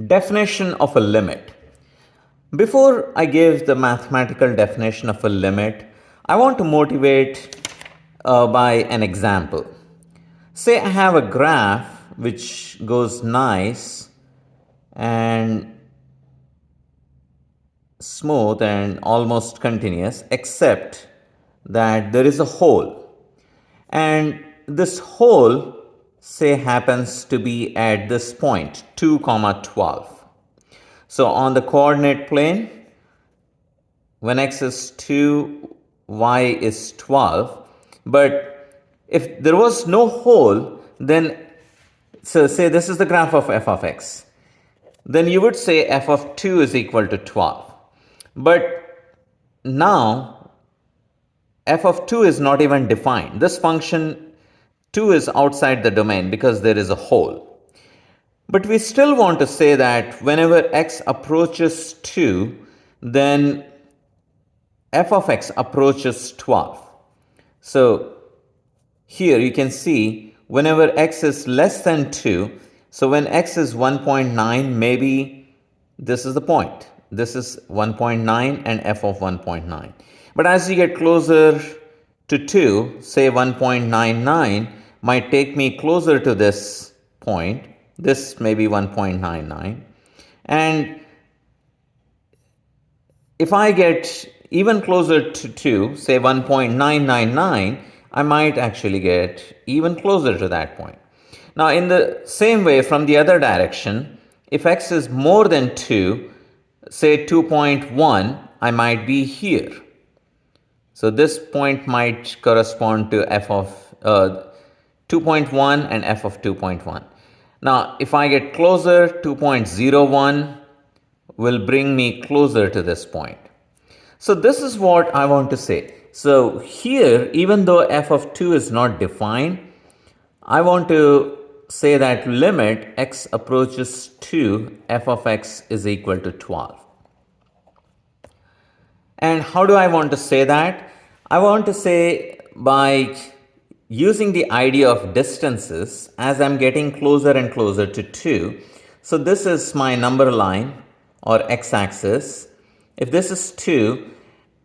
Definition of a limit. Before I give the mathematical definition of a limit, I want to motivate by an example. Say I have a graph which goes nice and smooth and almost continuous, except that there is a hole. And this hole, say, happens to be at this point, 2 comma 12. So on the coordinate plane, when x is 2, y is 12. But if there was no hole, then, so say this is the graph of f of x, then you would say f of 2 is equal to 12. But now f of 2 is not even defined. This function 2 is outside the domain because there is a hole. But we still want to say that whenever x approaches 2, then f of x approaches 12. So here you can see whenever x is less than 2, so when x is 1.9, maybe this is the point. This is 1.9 and f of 1.9. But as you get closer to 2, say 1.99 might take me closer to this point. This may be 1.99. And if I get even closer to 2, say 1.999, I might actually get even closer to that point. Now, in the same way, from the other direction, if x is more than 2, say 2.1, I might be here. So this point might correspond to f of 2.1 and f of 2.1. Now, if I get closer, 2.01 will bring me closer to this point. So this is what I want to say. So here, even though f of 2 is not defined, I want to say that limit x approaches 2, f of x is equal to 12. And how do I want to say that? I want to say by using the idea of distances as I'm getting closer and closer to 2. So this is my number line or x-axis. If this is 2,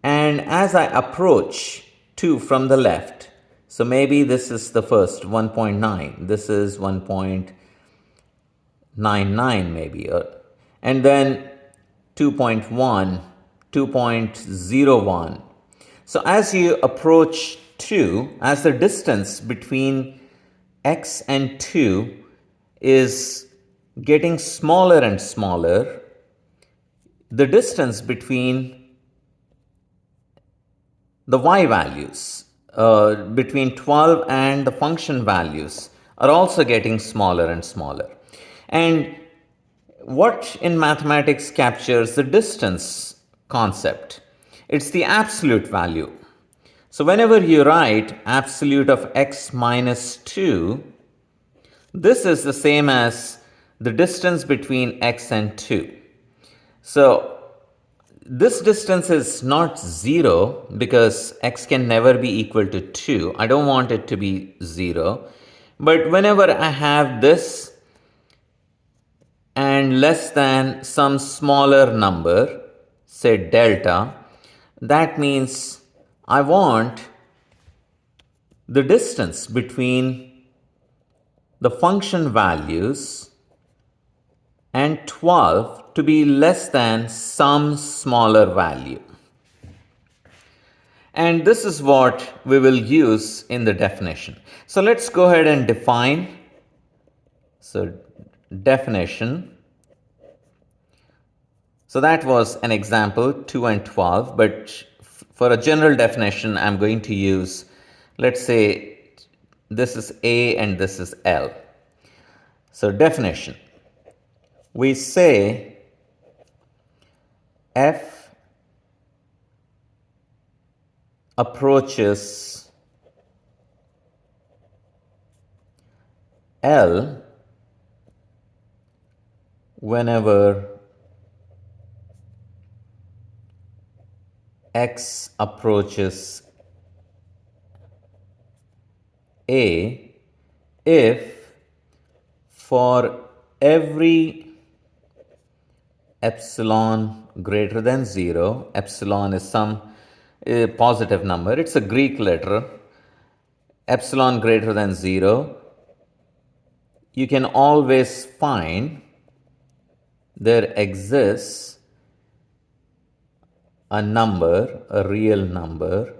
and as I approach 2 from the left, so maybe this is the first 1.9, this is 1.99 maybe, and then 2.1, 2.01. So as you approach 2, as the distance between x and 2 is getting smaller and smaller, the distance between the y values, between 12 and the function values, are also getting smaller and smaller. And what in mathematics captures the distance concept? It's the absolute value. So whenever you write absolute of x minus 2, this is the same as the distance between x and 2. So this distance is not 0 because x can never be equal to 2. I don't want it to be 0. But whenever I have this and less than some smaller number, say delta, that means I want the distance between the function values and 12 to be less than some smaller value. And this is what we will use in the definition. So let's go ahead and define. So definition. So that was an example, 2 and 12, but for a general definition, I'm going to use, let's say, this is A and this is L. So definition. We say f approaches L whenever x approaches A if for every epsilon greater than 0. Epsilon is some positive number. It's a Greek letter. Epsilon greater than 0. You can always find there exists a number, a real number,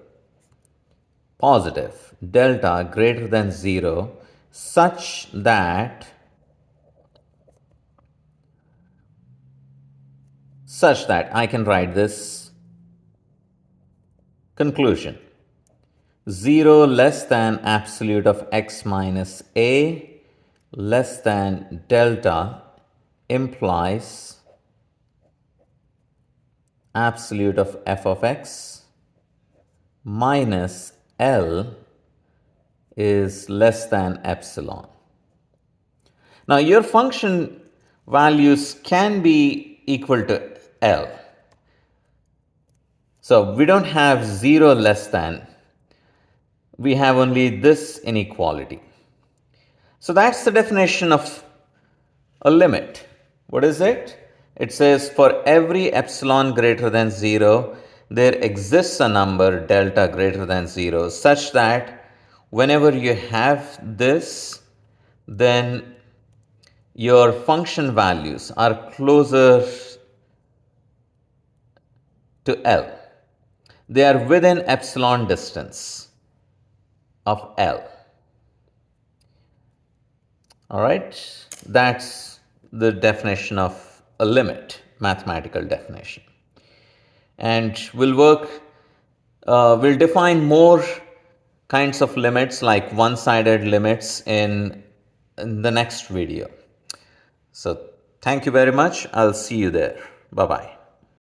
positive, delta greater than 0, such that I can write this conclusion. 0 less than absolute of x minus a less than delta implies absolute of f of x minus L is less than epsilon. Now your function values can be equal to L. So we don't have 0 less than, we have only this inequality. So that's the definition of a limit. What is it? It says for every epsilon greater than 0, there exists a number delta greater than 0 such that whenever you have this, then your function values are closer to L. They are within epsilon distance of L. All right, that's the definition of a limit, mathematical definition. And we'll define more kinds of limits like one-sided limits in the next video. So thank you very much. I'll see you there. Bye-bye.